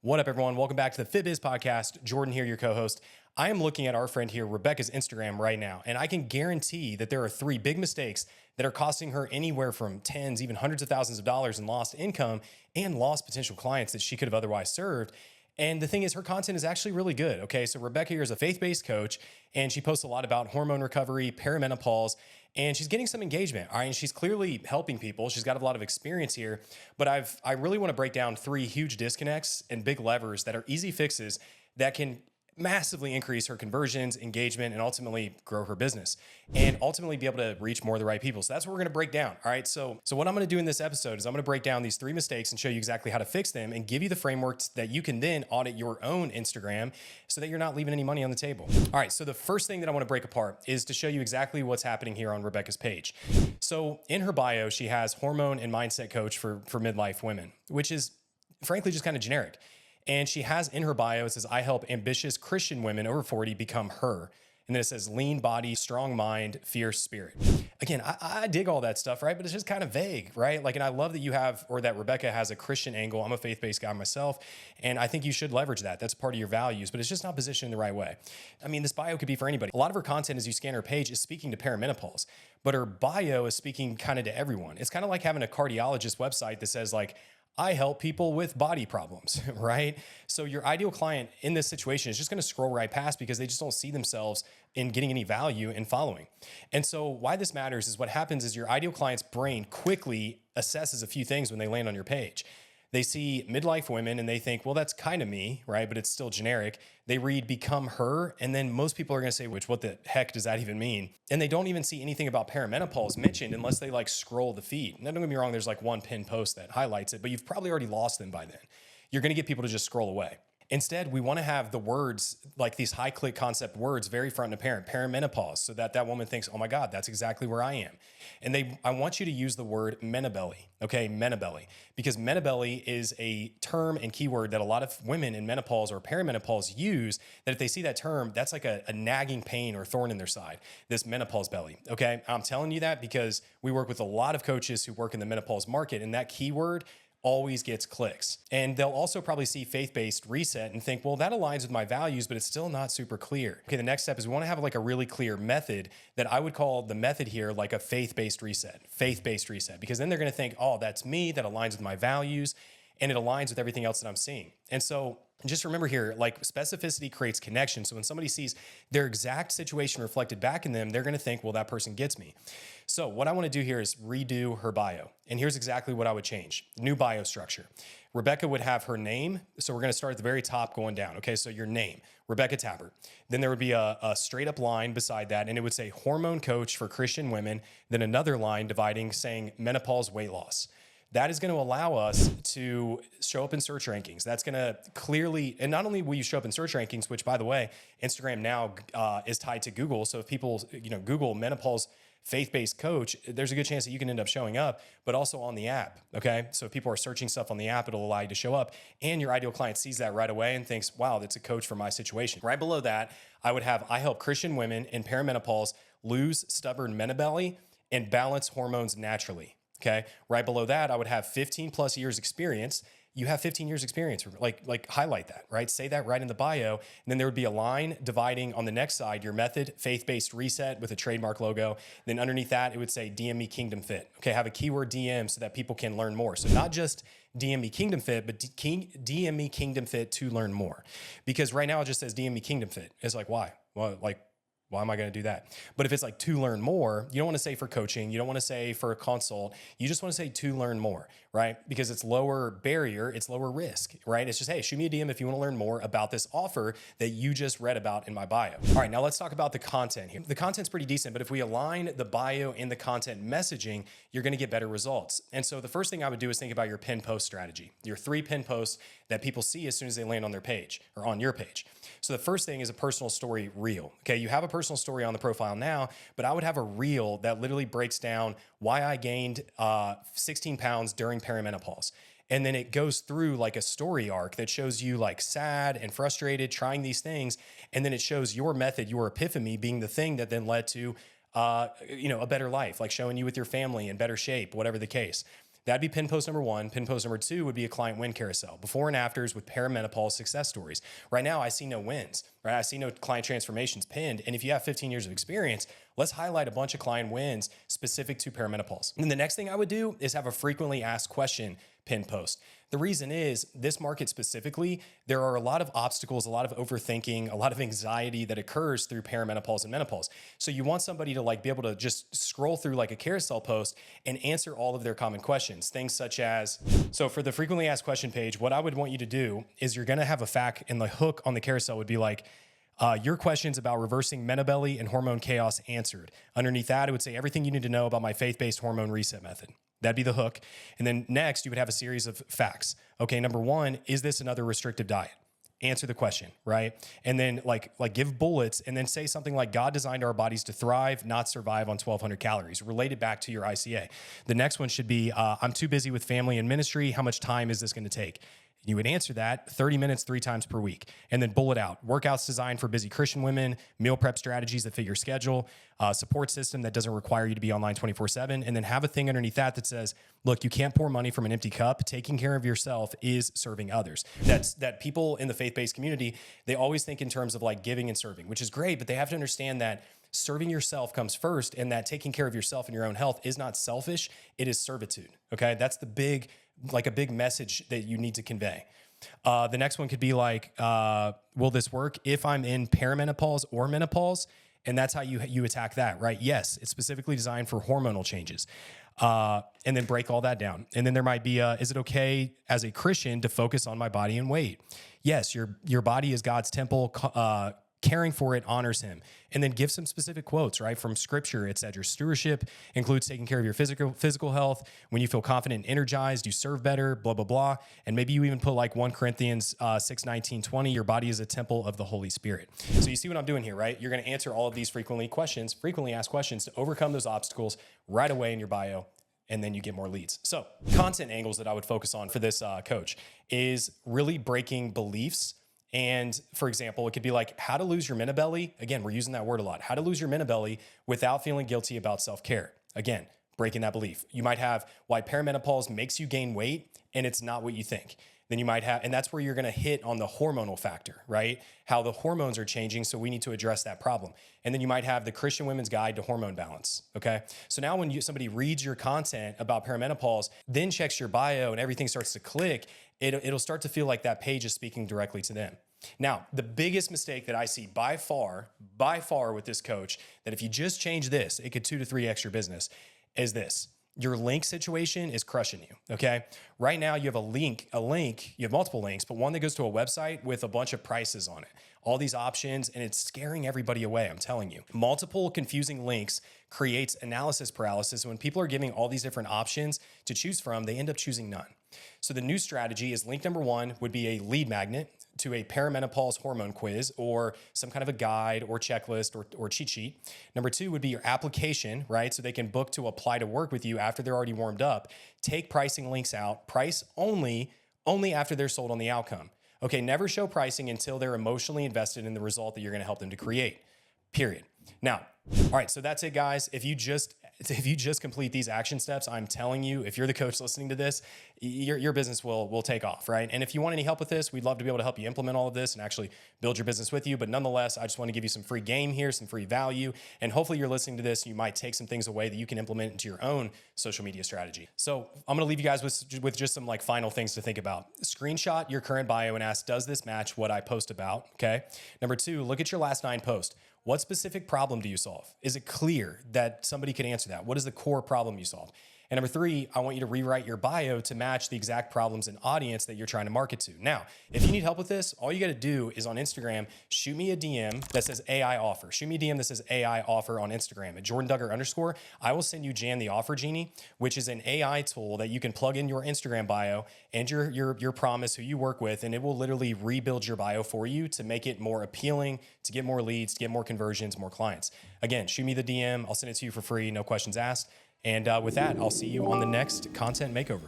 What up, everyone? Welcome back to the FitBiz podcast. Jordan here, your co-host. I am looking at our friend here, Rebecca's Instagram right now, and I can guarantee that there are 3 big mistakes that are costing her anywhere from tens, even hundreds of thousands of dollars in lost income and lost potential clients that she could have otherwise served. And the thing is, her content is actually really good. Okay, so Rebecca here is a faith-based coach, and she posts a lot about hormone recovery, perimenopause, and she's getting some engagement. All right, and she's clearly helping people. She's got a lot of experience here, but I really want to break down 3 huge disconnects and big levers that are easy fixes that can massively increase her conversions, engagement, and ultimately grow her business and ultimately be able to reach more of the right people. So that's what we're going to break down. All right. So what I'm going to do in this episode is I'm going to break down these 3 mistakes and show you exactly how to fix them and give you the frameworks that you can then audit your own Instagram so that you're not leaving any money on the table. All right. So the first thing that I want to break apart is to show you exactly what's happening here on Rebecca's page. So in her bio, she has hormone and mindset coach for midlife women, which is frankly just kind of generic. And she has in her bio, it says, I help ambitious Christian women over 40 become her. And then it says lean body, strong mind, fierce spirit. Again, I dig all that stuff, right? But it's just kind of vague, right? Like, and I love that you have, or that Rebecca has a Christian angle. I'm a faith-based guy myself, and I think you should leverage that. That's part of your values, but it's just not positioned in the right way. I mean, this bio could be for anybody. A lot of her content as you scan her page is speaking to perimenopause, but her bio is speaking kind of to everyone. It's kind of like having a cardiologist website that says like, I help people with body problems, right? So your ideal client in this situation is just going to scroll right past because they just don't see themselves in getting any value in following. And so why this matters is what happens is your ideal client's brain quickly assesses a few things when they land on your page. They see midlife women and they think, well, that's kind of me, right? But it's still generic. They read become her. And then most people are going to say, what the heck does that even mean? And they don't even see anything about perimenopause mentioned unless they like scroll the feed. Now, don't get me wrong. There's like one pinned post that highlights it, but you've probably already lost them by then. You're going to get people to just scroll away. Instead, we want to have the words, like these high click concept words, very front and apparent, perimenopause, so that that woman thinks, oh my God, that's exactly where I am. And I want you to use the word menabelly, okay, menabelly, because menabelly is a term and keyword that a lot of women in menopause or perimenopause use, that if they see that term, that's like a nagging pain or thorn in their side, this menopause belly, okay? I'm telling you that because we work with a lot of coaches who work in the menopause market, and that keyword always gets clicks. And they'll also probably see faith-based reset and think, well, that aligns with my values, but it's still not super clear. Okay, the next step is we want to have like a really clear method that I would call the method here like a faith-based reset, because then they're going to think, oh, that's me, that aligns with my values, and it aligns with everything else that I'm seeing. And so just remember here, like specificity creates connection. So when somebody sees their exact situation reflected back in them, they're going to think, well, that person gets me. So what I want to do here is redo her bio. And here's exactly what I would change. New bio structure. Rebecca would have her name. So we're going to start at the very top going down. Okay, so your name, Rebecca Tapper. Then there would be a straight up line beside that, and it would say hormone coach for Christian women. Then another line dividing saying menopause weight loss. That is going to allow us to show up in search rankings. That's going to clearly, and not only will you show up in search rankings, which by the way, Instagram now is tied to Google. So if people, Google menopause faith-based coach, there's a good chance that you can end up showing up, but also on the app. Okay. So if people are searching stuff on the app, it'll allow you to show up, and your ideal client sees that right away and thinks, wow, that's a coach for my situation. Right below that, I would have, I help Christian women in perimenopause lose stubborn menabelly and balance hormones naturally. Okay. Right below that, I would have 15 plus years experience. You have 15 years experience, like highlight that, right? Say that right in the bio. And then there would be a line dividing on the next side, your method, faith-based reset with a trademark logo. Then underneath that, it would say DM me Kingdom Fit. Okay. Have a keyword DM so that people can learn more. So not just DM me Kingdom Fit, but DM me Kingdom Fit to learn more. Because right now it just says DM me Kingdom Fit. It's like, why? Well, why am I going to do that? But if it's like to learn more, you don't want to say for coaching. You don't want to say for a consult. You just want to say to learn more, right? Because it's lower barrier, it's lower risk, right? It's just, hey, shoot me a DM if you want to learn more about this offer that you just read about in my bio. All right, now let's talk about the content here. The content's pretty decent, but if we align the bio and the content messaging, you're going to get better results. And so the first thing I would do is think about your pin post strategy, your 3 pin posts that people see as soon as they land on their page or on your page. So the first thing is a personal story reel. Okay, you have a personal story on the profile now, but I would have a reel that literally breaks down why I gained 16 pounds during perimenopause. And then it goes through like a story arc that shows you like sad and frustrated trying these things. And then it shows your method, your epiphany being the thing that then led to a better life, like showing you with your family in better shape, whatever the case. That'd be pin post number one. Pin post number two would be a client win carousel, before and afters with perimenopause success stories. Right now, I see no wins, right? I see no client transformations pinned. And if you have 15 years of experience, let's highlight a bunch of client wins specific to perimenopause. And the next thing I would do is have a frequently asked question pin post. The reason is this market specifically, there are a lot of obstacles, a lot of overthinking, a lot of anxiety that occurs through perimenopause and menopause. So you want somebody to like be able to just scroll through like a carousel post and answer all of their common questions. Things such as, so for the frequently asked question page, what I would want you to do is you're going to have a fact, and the hook on the carousel would be like, your questions about reversing menobelly and hormone chaos answered. Underneath that, it would say everything you need to know about my faith-based hormone reset method. That'd be the hook. And then next, you would have a series of facts. Okay, number one, is this another restrictive diet? Answer the question, right? And then like give bullets and then say something like God designed our bodies to thrive, not survive on 1,200 calories, related back to your ICA. The next one should be, I'm too busy with family and ministry. How much time is this going to take? You would answer that 30 minutes, 3 times per week, and then bullet out workouts designed for busy Christian women, meal prep strategies that fit your schedule, support system that doesn't require you to be online 24/7, and then have a thing underneath that says, look, you can't pour money from an empty cup. Taking care of yourself is serving others. That people in the faith-based community, they always think in terms of like giving and serving, which is great, but they have to understand that serving yourself comes first, and that taking care of yourself and your own health is not selfish, it is servitude. Okay, that's the big message that you need to convey. The next one could be like, will this work if I'm in perimenopause or menopause? And that's how you attack that, right? Yes, it's specifically designed for hormonal changes. And then break all that down. And then there might be, is it okay as a Christian to focus on my body and weight? Yes, your body is God's temple. Caring for it honors him. And then give some specific quotes, right? From scripture, it said your stewardship includes taking care of your physical health. When you feel confident and energized, you serve better, blah, blah, blah. And maybe you even put like 1 Corinthians 6:19-20, your body is a temple of the Holy Spirit. So you see what I'm doing here, right? You're going to answer all of these frequently asked questions to overcome those obstacles right away in your bio. And then you get more leads. So content angles that I would focus on for this coach is really breaking beliefs. And for example, it could be like how to lose your menobelly. Again, we're using that word a lot. How to lose your menobelly without feeling guilty about self-care. Again, breaking that belief. You might have why perimenopause makes you gain weight and it's not what you think. Then you might have, and that's where you're going to hit on the hormonal factor, right? How the hormones are changing. So we need to address that problem. And then you might have the Christian Women's Guide to Hormone Balance. Okay. So now when somebody reads your content about perimenopause, then checks your bio and everything starts to click, it'll start to feel like that page is speaking directly to them. Now, the biggest mistake that I see by far with this coach, that if you just change this, it could 2 to 3x your business, is this. Your link situation is crushing you, okay? Right now you have a link, you have multiple links, but one that goes to a website with a bunch of prices on it, all these options, and it's scaring everybody away, I'm telling you. Multiple confusing links creates analysis paralysis. When people are giving all these different options to choose from, they end up choosing none. So the new strategy is link number 1 would be a lead magnet to a perimenopause hormone quiz or some kind of a guide or checklist or cheat sheet. Number 2 would be your application, right? So they can book to apply to work with you after they're already warmed up. Take pricing links out, price only after they're sold on the outcome. Okay, never show pricing until they're emotionally invested in the result that you're gonna help them to create, period. Now, all right, so that's it, guys. If you just complete these action steps, I'm telling you, if you're the coach listening to this, your business will take off, right? And if you want any help with this, we'd love to be able to help you implement all of this and actually build your business with you. But nonetheless, I just want to give you some free game here, some free value. And hopefully you're listening to this, you might take some things away that you can implement into your own social media strategy. So I'm going to leave you guys with just some like final things to think about. Screenshot your current bio and ask, does this match what I post about? Okay. Number 2, look at your last 9 posts. What specific problem do you solve? Is it clear that somebody could answer that? What is the core problem you solve? And number 3, I want you to rewrite your bio to match the exact problems and audience that you're trying to market to. Now, if you need help with this, all you got to do is on Instagram, shoot me a DM that says AI offer. Shoot me a DM that says AI offer on Instagram at @JordanDuggar_. I will send you Jan the Offer Genie, which is an AI tool that you can plug in your Instagram bio and your promise, who you work with, and it will literally rebuild your bio for you to make it more appealing, to get more leads, to get more conversions, more clients. Again, shoot me the DM. I'll send it to you for free. No questions asked. And with that, I'll see you on the next content makeover.